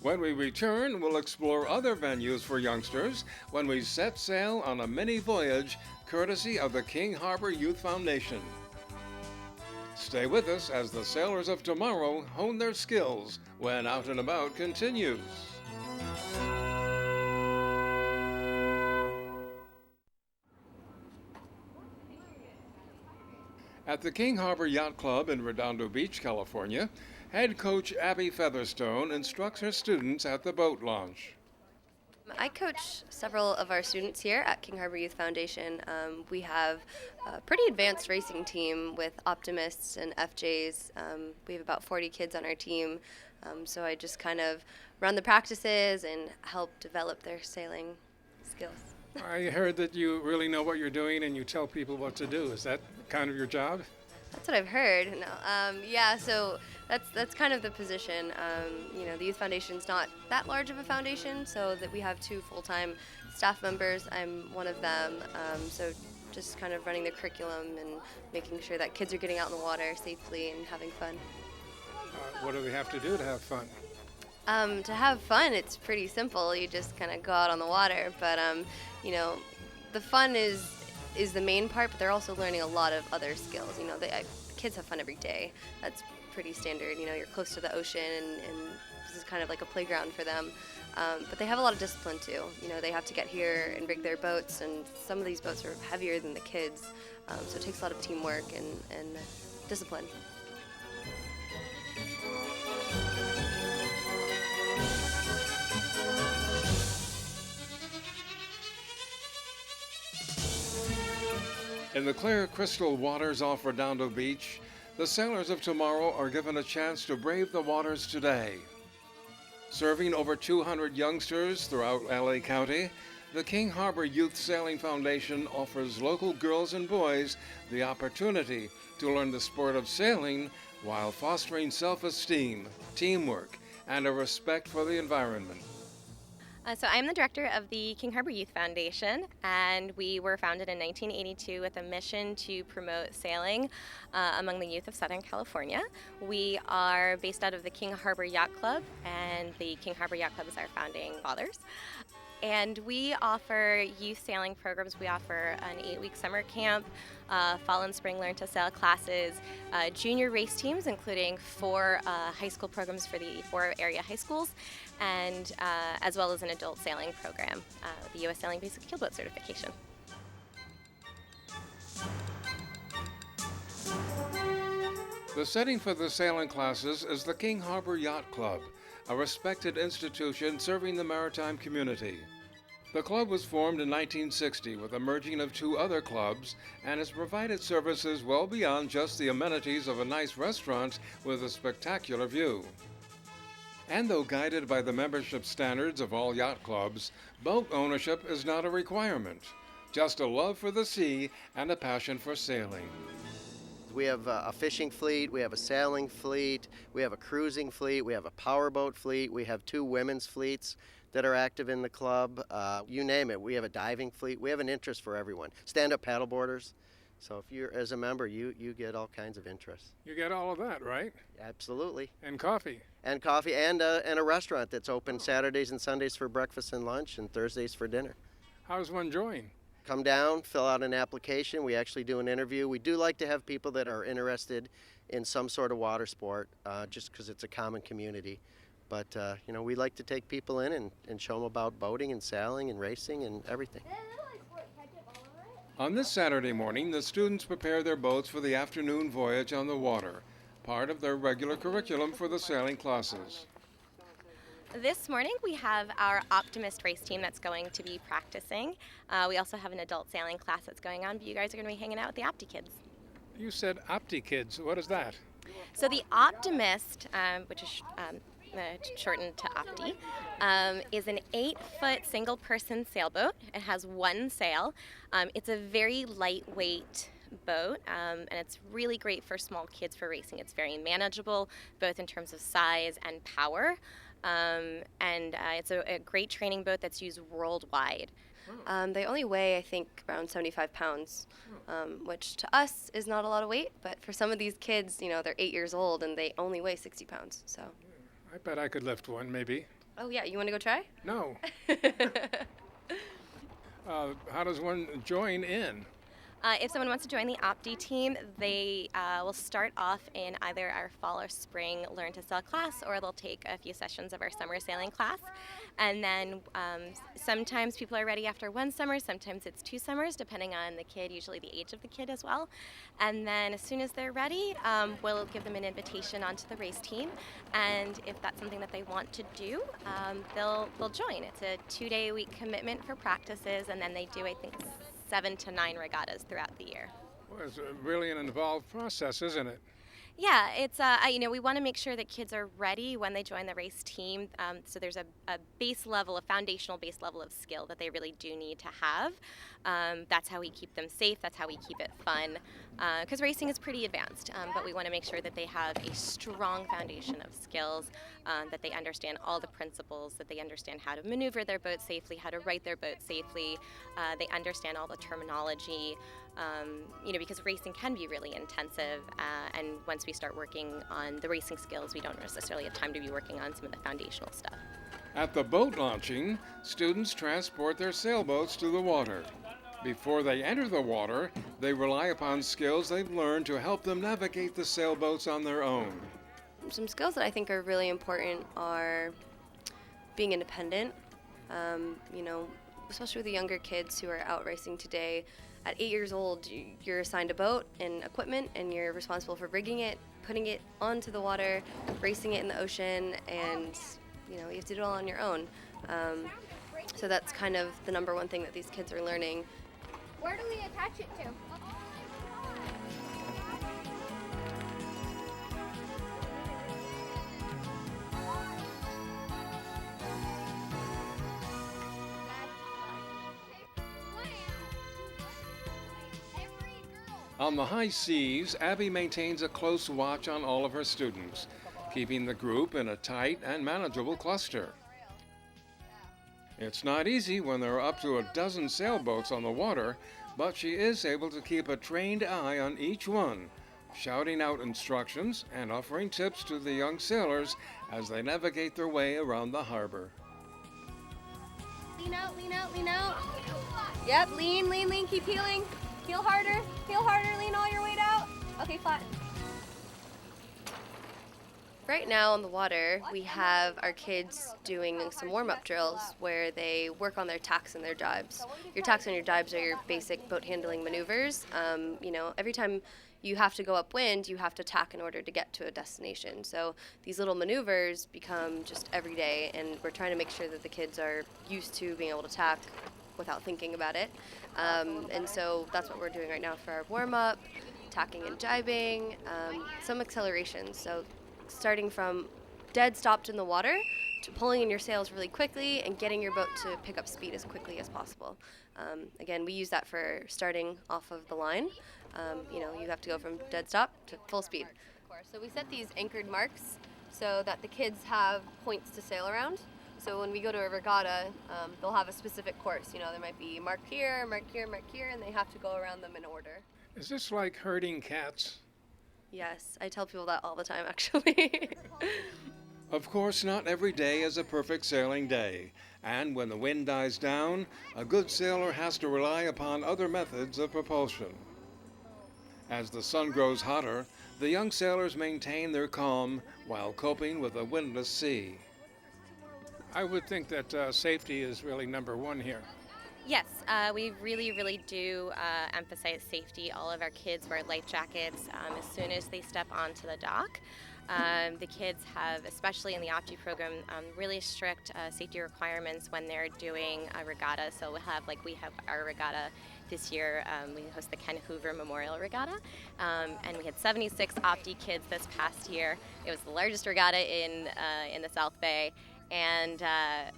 When we return, we'll explore other venues for youngsters when we set sail on a mini voyage courtesy of the King Harbor Youth Foundation. Stay with us as the sailors of tomorrow hone their skills when Out and About continues. At the King Harbor Yacht Club in Redondo Beach, California, head coach Abby Featherstone instructs her students at the boat launch. I coach several of our students here at King Harbor Youth Foundation. We have a pretty advanced racing team with optimists and FJs. We have about 40 kids on our team, so I just kind of run the practices and help develop their sailing skills. I heard that you really know what you're doing and you tell people what to do. Is that kind of your job? That's what I've heard. No, yeah, so that's kind of the position. The Youth Foundation's not that large of a foundation, so that we have two full-time staff members. I'm one of them, so just kind of running the curriculum and making sure that kids are getting out in the water safely and having fun. What do they have to do to have fun? To have fun, it's pretty simple. You just kind of go out on the water, but the fun is the main part, but they're also learning a lot of other skills. Kids have fun every day. That's pretty standard. You're close to the ocean, and this is kind of like a playground for them. But they have a lot of discipline too. They have to get here and rig their boats, and some of these boats are heavier than the kids, so it takes a lot of teamwork and discipline. In the clear crystal waters off Redondo Beach, the sailors of tomorrow are given a chance to brave the waters today. Serving over 200 youngsters throughout LA County, the King Harbor Youth Sailing Foundation offers local girls and boys the opportunity to learn the sport of sailing while fostering self-esteem, teamwork, and a respect for the environment. So I'm the director of the King Harbor Youth Foundation, and we were founded in 1982 with a mission to promote sailing among the youth of Southern California. We are based out of the King Harbor Yacht Club, and the King Harbor Yacht Club is our founding fathers. And we offer youth sailing programs. We offer an 8-week summer camp, fall and spring learn to sail classes, junior race teams, including 4 high school programs for the 4 area high schools, and as well as an adult sailing program, the U.S. Sailing Basic Keelboat Certification. The setting for the sailing classes is the King Harbor Yacht Club, a respected institution serving the maritime community. The club was formed in 1960 with a merging of 2 other clubs and has provided services well beyond just the amenities of a nice restaurant with a spectacular view. And though guided by the membership standards of all yacht clubs, boat ownership is not a requirement, just a love for the sea and a passion for sailing. We have a fishing fleet, we have a sailing fleet, we have a cruising fleet, we have a powerboat fleet, we have 2 women's fleets that are active in the club. You name it, we have a diving fleet. We have an interest for everyone. Stand-up paddleboarders. So if you're as a member, you get all kinds of interests. You get all of that, right? Absolutely. And coffee. And coffee, and a restaurant that's open Saturdays and Sundays for breakfast and lunch, and Thursdays for dinner. How does one join? Come down, fill out an application. We actually do an interview. We do like to have people that are interested in some sort of water sport, just because it's a common community. But, we like to take people in and show them about boating and sailing and racing and everything. On this Saturday morning, the students prepare their boats for the afternoon voyage on the water, part of their regular curriculum for the sailing classes. This morning we have our Optimist race team that's going to be practicing. We also have an adult sailing class that's going on, but you guys are going to be hanging out with the Opti kids. You said Opti Kids. What is that? So the Optimist, which is shortened to Opti, is an 8-foot single-person sailboat. It has 1 sail. It's a very lightweight boat, and it's really great for small kids for racing. It's very manageable, both in terms of size and power, and it's a great training boat that's used worldwide. They only weigh, I think, around 75 pounds, which to us is not a lot of weight, but for some of these kids, they're 8 years old and they only weigh 60 pounds. So I bet I could lift one, maybe. Oh yeah, you want to go try? No. How does one join in? If someone wants to join the Opti team, they will start off in either our fall or spring Learn to Sail class, or they'll take a few sessions of our summer sailing class. And then sometimes people are ready after one summer, sometimes it's 2 summers, depending on the kid, usually the age of the kid as well. And then as soon as they're ready, we'll give them an invitation onto the race team. And if that's something that they want to do, they'll join. It's a 2-day-a-week commitment for practices, and then they do, I think, 7 to 9 regattas throughout the year. Well, it's really an involved process, isn't it? Yeah, it's we want to make sure that kids are ready when they join the race team. So there's a base level, a foundational base level of skill that they really do need to have. That's how we keep them safe. That's how we keep it fun. Because racing is pretty advanced, but we want to make sure that they have a strong foundation of skills, that they understand all the principles, that they understand how to maneuver their boat safely, how to right their boat safely. They understand all the terminology. Because racing can be really intensive, and once we start working on the racing skills, we don't necessarily have time to be working on some of the foundational stuff. At the boat launching, students transport their sailboats to the water. Before they enter the water, they rely upon skills they've learned to help them navigate the sailboats on their own. Some skills that I think are really important are being independent. Especially with the younger kids who are out racing today. At 8 years old, you're assigned a boat and equipment, and you're responsible for rigging it, putting it onto the water, racing it in the ocean, and you have to do it all on your own. So that's kind of the number one thing that these kids are learning. Where do we attach it to? On the high seas, Abby maintains a close watch on all of her students, keeping the group in a tight and manageable cluster. It's not easy when there are up to a dozen sailboats on the water, but she is able to keep a trained eye on each one, shouting out instructions and offering tips to the young sailors as they navigate their way around the harbor. Lean out, lean out, lean out. Yep, lean, lean, lean, keep heeling. Heel harder, lean all your weight out. Okay, flat. Right now on the water, we have our kids doing some warm-up drills where they work on their tacks and their jibes. Your tacks and your jibes are your basic boat handling maneuvers. Every time you have to go upwind, you have to tack in order to get to a destination. So these little maneuvers become just every day, and we're trying to make sure that the kids are used to being able to tack without thinking about it. And so that's what we're doing right now for our warm-up, tacking and jibing, some accelerations. So starting from dead stopped in the water to pulling in your sails really quickly and getting your boat to pick up speed as quickly as possible. Again, we use that for starting off of the line. You have to go from dead stop to full speed. So we set these anchored marks so that the kids have points to sail around. So when we go to a regatta, they'll have a specific course. There might be mark here, mark here, mark here, and they have to go around them in order. Is this like herding cats? Yes, I tell people that all the time, actually. Of course, not every day is a perfect sailing day, and when the wind dies down, a good sailor has to rely upon other methods of propulsion. As the sun grows hotter, the young sailors maintain their calm while coping with a windless sea. I would think that safety is really number one here. Yes, we really do emphasize safety. All of our kids wear life jackets as soon as they step onto the dock. The kids have, especially in the Opti program, really strict safety requirements when they're doing a regatta. So we have our regatta this year. We host the Ken Hoover Memorial Regatta, and we had 76 Opti kids this past year. It was the largest regatta in the South Bay. And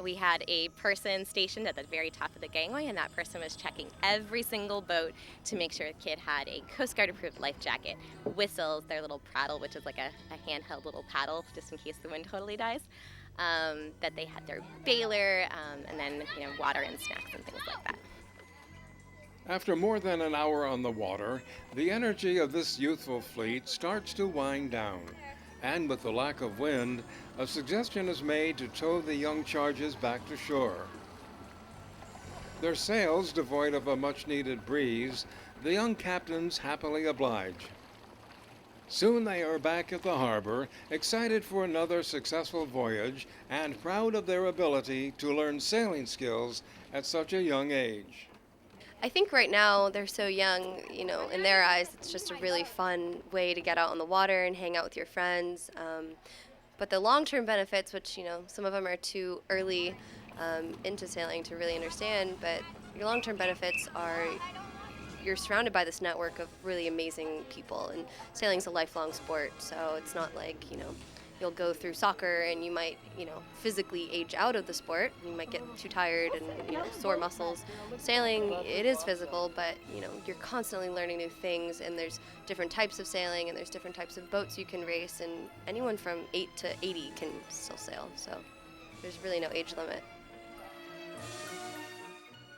we had a person stationed at the very top of the gangway, and that person was checking every single boat to make sure the kid had a Coast Guard approved life jacket, whistles, their little prattle, which is like a handheld little paddle just in case the wind totally dies, that they had their bailer, and then water and snacks and things like that. After more than an hour on the water, the energy of this youthful fleet starts to wind down. And with the lack of wind, a suggestion is made to tow the young charges back to shore. Their sails devoid of a much-needed breeze, the young captains happily oblige. Soon they are back at the harbor, excited for another successful voyage and proud of their ability to learn sailing skills at such a young age. I think right now they're so young, in their eyes, it's just a really fun way to get out on the water and hang out with your friends. But the long-term benefits, which, some of them are too early into sailing to really understand, but your long-term benefits are you're surrounded by this network of really amazing people, and sailing's a lifelong sport, so it's not like, you'll go through soccer and you might, physically age out of the sport. You might get too tired and, sore muscles. Sailing, it is physical, but, you're constantly learning new things, and there's different types of sailing, and there's different types of boats you can race, and anyone from 8 to 80 can still sail, so there's really no age limit.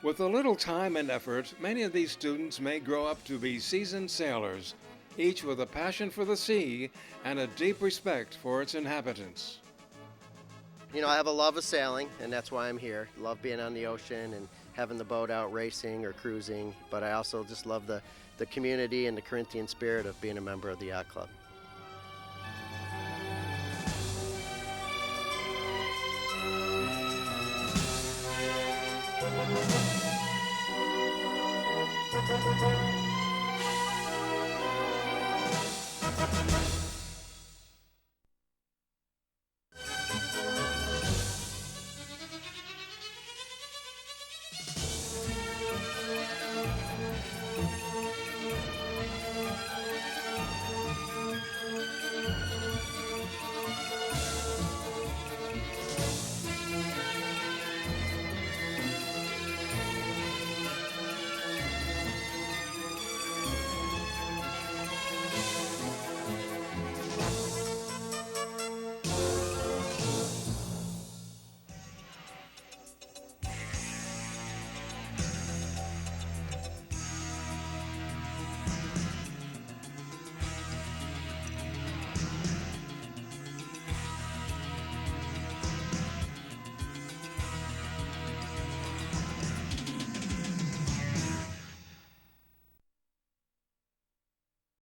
With a little time and effort, many of these students may grow up to be seasoned sailors, each with a passion for the sea and a deep respect for its inhabitants. I have a love of sailing, and that's why I'm here. Love being on the ocean and having the boat out racing or cruising, but I also just love the community and the Corinthian spirit of being a member of the yacht club.